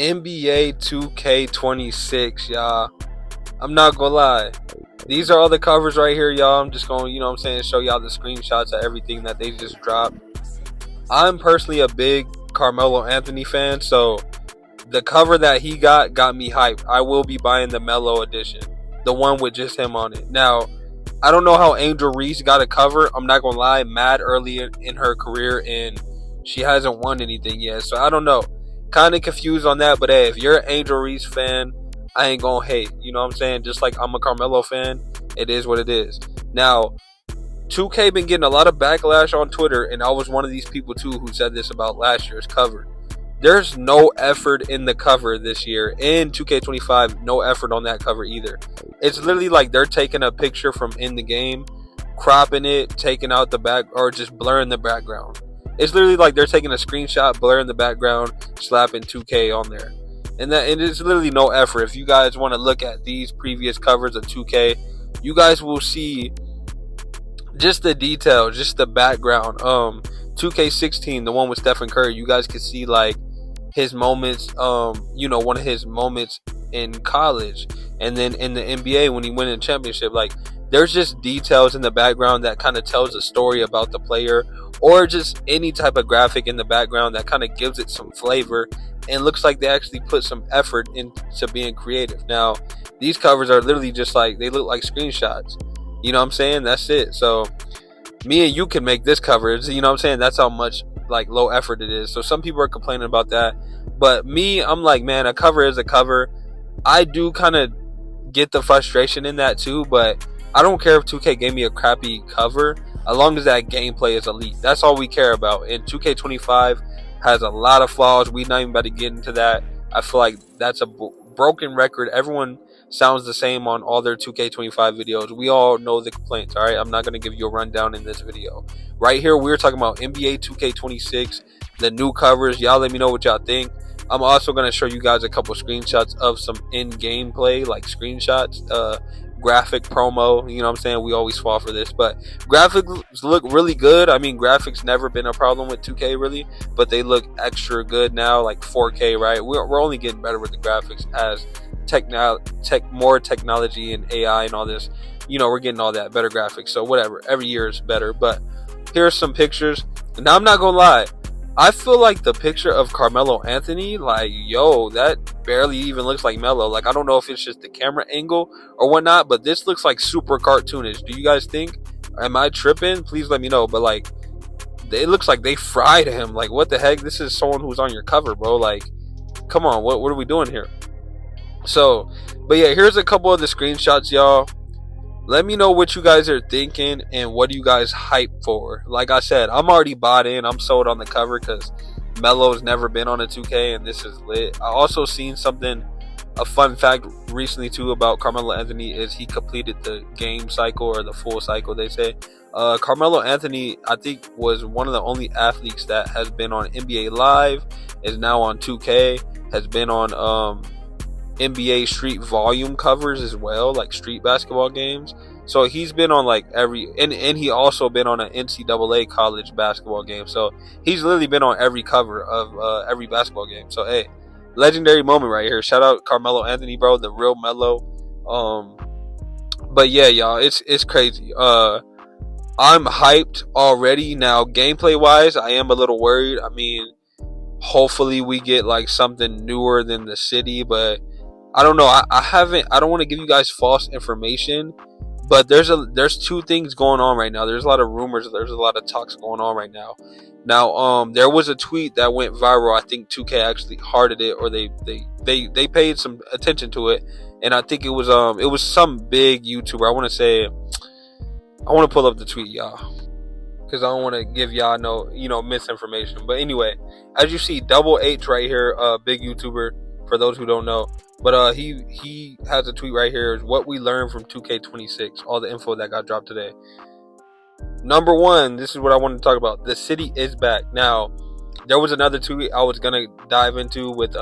NBA 2K26, y'all. I'm not gonna lie. These are all the covers right here, y'all. I'm just going, show y'all the screenshots of everything that they just dropped. I'm personally a big Carmelo Anthony fan, so the cover that he got me hyped. I will be buying the Melo edition, the one with just him on it. Now, I don't know how Angel Reese got a cover. I'm not gonna lie, mad early in her career, and she hasn't won anything yet. So I don't know. Kind of confused on that, but hey, if you're an Angel Reese fan, I ain't gonna hate. You know what I'm saying? Just like I'm a Carmelo fan, it is what it is. Now, 2K been getting a lot of backlash on Twitter, and I was one of these people too who said this about last year's cover. There's no effort in the cover this year. In 2K25, no effort on that cover either. It's literally like they're taking a picture from in the game, cropping it, taking out the back, or just blurring the background. It's literally like they're taking a screenshot, blurring the background, slapping 2K on there. And it's literally no effort. If you guys want to look at these previous covers of 2K, you guys will see just the detail, just the background. 2K16, the one with Stephen Curry, you guys can see like his moments, one of his moments in college, and then in the NBA when he won a championship. Like, there's just details in the background that kind of tells a story about the player, or just any type of graphic in the background that kind of gives it some flavor and looks like they actually put some effort into being creative. Now, these covers are literally just like, they look like screenshots. You know what I'm saying? That's it. So me and you can make this cover. You know what I'm saying? That's how much like low effort it is. So some people are complaining about that, but me, I'm like, man, a cover is a cover. I do kind of get the frustration in that too, but I don't care if 2K gave me a crappy cover, as long as that gameplay is elite. That's all we care about. And 2K25 has a lot of flaws. We're not even about to get into that. I feel like that's a broken record. Everyone sounds the same on all their 2K25 videos. We all know the complaints, all right? I'm not going to give you a rundown in this video. Right here, we're talking about NBA 2K26, the new covers. Y'all let me know what y'all think. I'm also going to show you guys a couple screenshots of some in-game play, like screenshots, graphic promo. You know what I'm saying? We always fall for this, but graphics look really good. I mean, graphics never been a problem with 2K really, but they look extra good now, like 4K, right? We're only getting better with the graphics as more technology and AI and all this. We're getting all that better graphics. So whatever, every year is better. But here's some pictures. Now, I'm not gonna lie, I feel like the picture of Carmelo Anthony, like, yo, that barely even looks like Melo. Like, I don't know if it's just the camera angle or whatnot, but this looks like super cartoonish. Do you guys think? Am I tripping? Please let me know. But like, it looks like they fried him. Like, what the heck? This is someone who's on your cover, bro. Like, come on, what are we doing here? So, but yeah, here's a couple of the screenshots, y'all. Let me know what you guys are thinking and what you guys hype for. Like I said, I'm already bought in. I'm sold on the cover because Melo's never been on a 2K and this is lit. I also seen something, a fun fact recently too about Carmelo Anthony, is he completed the game cycle, or the full cycle they say. Carmelo Anthony, I think, was one of the only athletes that has been on NBA Live, is now on 2K, has been on NBA Street Volume covers as well, like street basketball games. So he's been on like every, and he also been on an NCAA college basketball game. So he's literally been on every cover of every basketball game. So hey, legendary moment right here. Shout out Carmelo Anthony, bro, the real Melo. But yeah, y'all, it's crazy. I'm hyped already. Now, gameplay wise, I am a little worried. I mean, hopefully we get like something newer than the city, but I don't know. I don't want to give you guys false information, but there's two things going on right now. There's a lot of rumors. There's a lot of talks going on right now. Now, there was a tweet that went viral. I think 2K actually hearted it, or they paid some attention to it, and I think it was some big YouTuber. I want to pull up the tweet, y'all, because I don't want to give y'all no misinformation. But anyway, as you see, Double H right here, big YouTuber for those who don't know. But he has a tweet right here, is what we learned from 2K26, all the info that got dropped today. Number one, this is what I wanted to talk about. The city is back. Now, there was another tweet I was gonna dive into with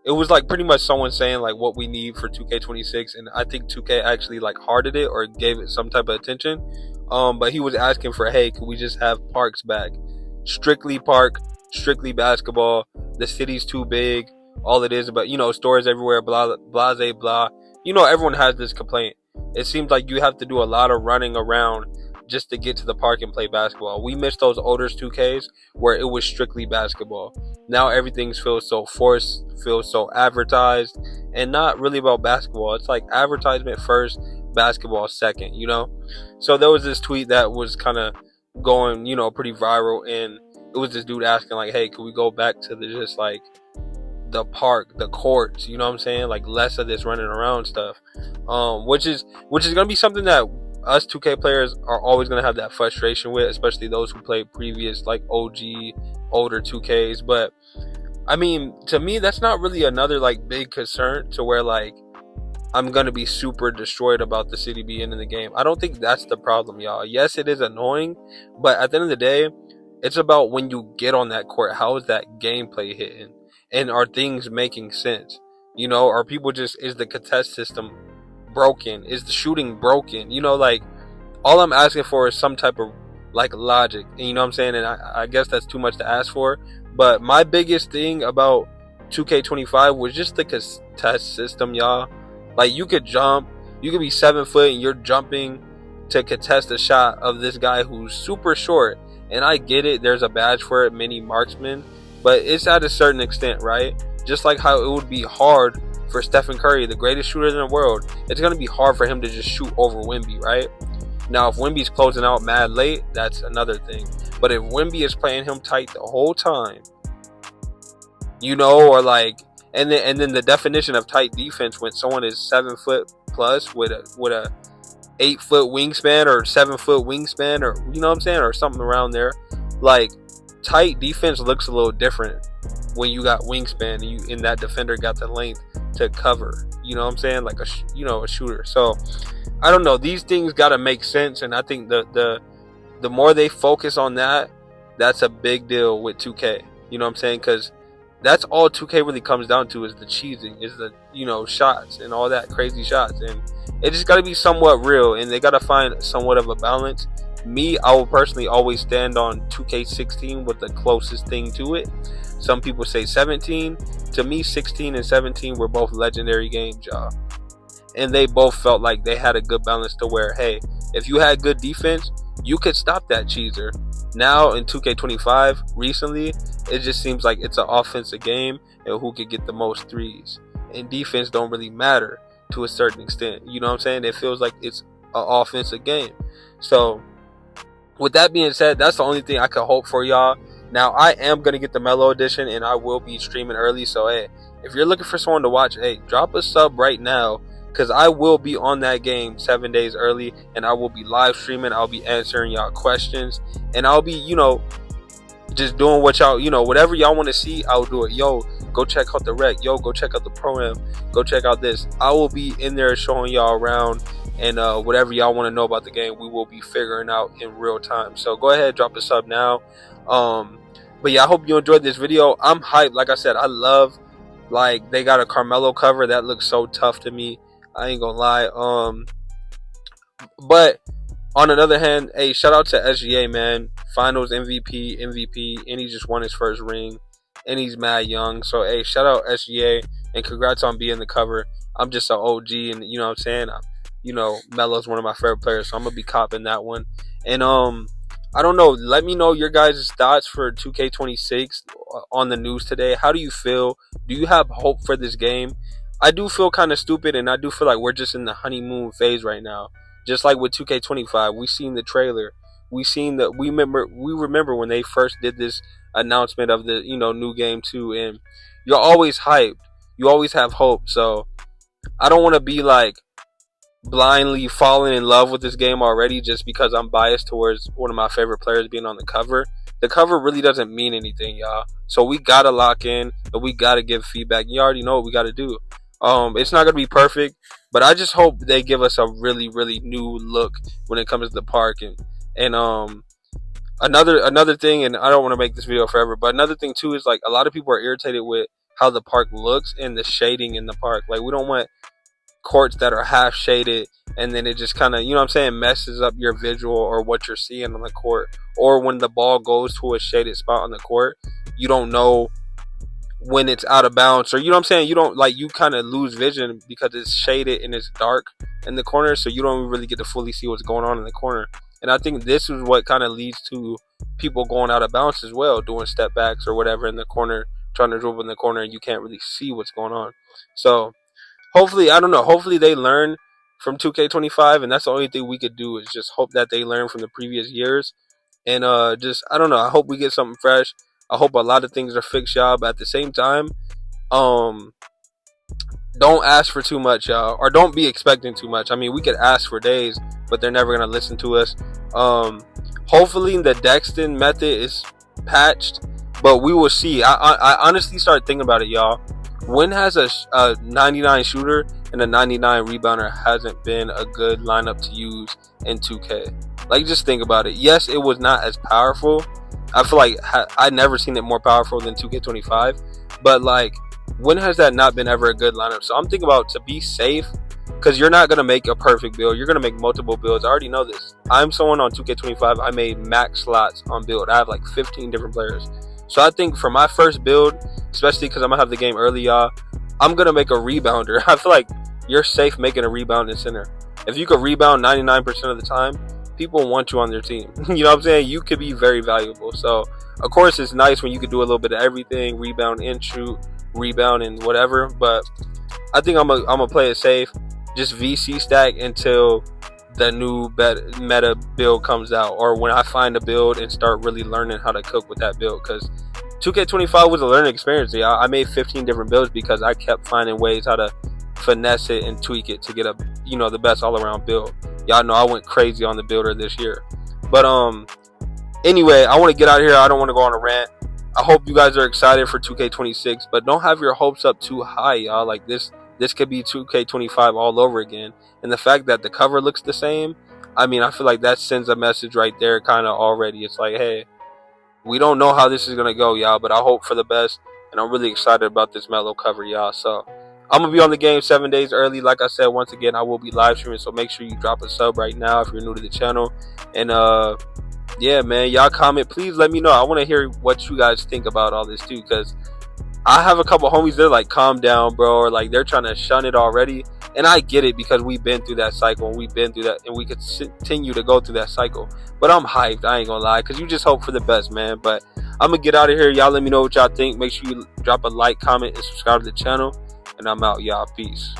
it was like pretty much someone saying like what we need for 2K26, and I think 2K actually like hearted it or gave it some type of attention. But he was asking for, hey, could we just have parks back? Strictly park, strictly basketball. The city's too big. all it is. But stores everywhere, blah blah blah blah. Everyone has this complaint. It seems like you have to do a lot of running around just to get to the park and play basketball. We miss those older 2Ks where it was strictly basketball. Now everything feels so forced, feels so advertised, and not really about basketball. It's like advertisement first, basketball second, So there was this tweet that was kind of going, pretty viral, and it was this dude asking like, hey, can we go back to just like the park, the courts, you know what I'm saying? Like less of this running around stuff. Which is gonna be something that us 2K players are always gonna have that frustration with, especially those who played previous like OG older 2Ks. But I mean, to me, that's not really another like big concern to where like I'm gonna be super destroyed about the city being in the game. I don't think that's the problem, y'all. Yes, it is annoying, but at the end of the day, it's about when you get on that court, how is that gameplay hitting? And are things making sense? Are people is the contest system broken? Is the shooting broken? Like all I'm asking for is some type of like logic. And you know what I'm saying? And I guess that's too much to ask for. But my biggest thing about 2K25 was just the contest system, y'all. Like you could jump, you could be 7 foot and you're jumping to contest a shot of this guy who's super short. And I get it, there's a badge for it, mini marksman, but it's at a certain extent, right? Just like how it would be hard for Stephen Curry, the greatest shooter in the world, it's going to be hard for him to just shoot over Wemby, right? Now, if Wemby's closing out mad late, that's another thing. But if Wemby is playing him tight the whole time, or like, and then the definition of tight defense when someone is 7 foot plus with a 8 foot wingspan or 7 foot wingspan, or you know what I'm saying, or something around there. Like tight defense looks a little different when you got wingspan and that defender got the length to cover. You know what I'm saying, like a shooter. So I don't know. These things gotta make sense, and I think the more they focus on that, that's a big deal with 2K. You know what I'm saying? Because that's all 2K really comes down to is the cheesing, is the shots and all that crazy shots, and it just got to be somewhat real, and they got to find somewhat of a balance. Me, I will personally always stand on 2K16 with the closest thing to it. Some people say 17. To me, 16 and 17 were both legendary games, y'all, and they both felt like they had a good balance to where, hey, if you had good defense, you could stop that cheeser. Now in 2K25 recently, it just seems like it's an offensive game and who could get the most threes, and defense don't really matter to a certain extent. You know what I'm saying? It feels like it's an offensive game. So with that being said, that's the only thing I could hope for, y'all. Now I am gonna get the Mellow Edition and I will be streaming early, so hey, if you're looking for someone to watch, hey, drop a sub right now, because I will be on that game 7 days early, and I will be live streaming. I'll be answering y'all questions, and I'll be, just doing what y'all, whatever y'all want to see, I'll do it. Yo, go check out the rec. Yo, go check out the pro-am. Go check out this. I will be in there showing y'all around, and whatever y'all want to know about the game, we will be figuring out in real time. So go ahead, drop a sub now. But yeah, I hope you enjoyed this video. I'm hyped. Like I said, I love, like, they got a Carmelo cover that looks so tough to me. I ain't gonna lie. But on another hand, hey, shout out to SGA, man. Finals MVP, and he just won his first ring, and he's mad young. So hey, shout out SGA, and congrats on being the cover. I'm just an OG, and you know what I'm saying. Melo's one of my favorite players, so I'm gonna be copping that one. And I don't know. Let me know your guys' thoughts for 2K26 on the news today. How do you feel? Do you have hope for this game? I do feel kind of stupid, and I do feel like we're just in the honeymoon phase right now. Just like with 2K25, we seen the trailer. We remember when they first did this announcement of the new game too, and you're always hyped. You always have hope. So I don't want to be like blindly falling in love with this game already just because I'm biased towards one of my favorite players being on the cover. The cover really doesn't mean anything, y'all. So we gotta lock in, and we gotta give feedback. You already know what we gotta do. It's not gonna be perfect, but I just hope they give us a really, really new look when it comes to the park. And another thing, and I don't want to make this video forever, but another thing too is like a lot of people are irritated with how the park looks and the shading in the park. Like we don't want courts that are half shaded and then it just kind of, messes up your visual or what you're seeing on the court. Or when the ball goes to a shaded spot on the court, you don't know when it's out of bounds, or you know what I'm saying, you don't like, you kind of lose vision because it's shaded and it's dark in the corner, so you don't really get to fully see what's going on in the corner. And I think this is what kind of leads to people going out of bounds as well, doing step backs or whatever in the corner, trying to dribble in the corner, and you can't really see what's going on. So hopefully, I don't know, hopefully they learn from 2K25, and that's the only thing we could do is just hope that they learn from the previous years. And just, I don't know, I hope we get something fresh. I hope a lot of things are fixed, y'all. But at the same time, don't ask for too much, y'all, or don't be expecting too much. I mean, we could ask for days, but they're never gonna listen to us. Hopefully, the Dexton method is patched, but we will see. I honestly started thinking about it, y'all. When has a 99 shooter and a 99 rebounder hasn't been a good lineup to use in 2K? Like, just think about it. Yes, it was not as powerful. I feel like I never seen it more powerful than 2K25. But, like, when has that not been ever a good lineup? So I'm thinking about, to be safe, because you're not going to make a perfect build. You're going to make multiple builds. I already know this. I'm someone on 2K25. I made max slots on build. I have like 15 different players. So I think for my first build, especially because I'm going to have the game early, y'all, I'm going to make a rebounder. I feel like you're safe making a rebounding center. If you could rebound 99% of the time, people want you on their team. You know what I'm saying? You could be very valuable. So, of course, it's nice when you could do a little bit of everything, rebound and shoot, rebound and whatever. But I think I'm gonna play it safe. Just VC stack until the new meta build comes out, or when I find a build and start really learning how to cook with that build. Because 2K25 was a learning experience. Yeah, I made 15 different builds because I kept finding ways how to finesse it and tweak it to get a, you know, the best all-around build. Y'all know I went crazy on the builder this year. But anyway, I want to get out of here. I don't want to go on a rant. I hope you guys are excited for 2K26, but don't have your hopes up too high, y'all. Like, this could be 2K25 all over again. And the fact that the cover looks the same, I mean, I feel like that sends a message right there kind of already. It's like, hey, we don't know how this is going to go, y'all, but I hope for the best. And I'm really excited about this mellow cover, y'all. So I'm going to be on the game 7 days early. Like I said, once again, I will be live streaming. So make sure you drop a sub right now if you're new to the channel. And yeah, man, y'all comment. Please let me know. I want to hear what you guys think about all this too, because I have a couple homies, they're like, calm down, bro, or like they're trying to shun it already. And I get it, because we've been through that cycle, and we've been through that, and we could continue to go through that cycle. But I'm hyped, I ain't gonna lie, because you just hope for the best, man. But I'm gonna get out of here. Y'all let me know what y'all think. Make sure you drop a like, comment, and subscribe to the channel. And I'm out, y'all. Peace.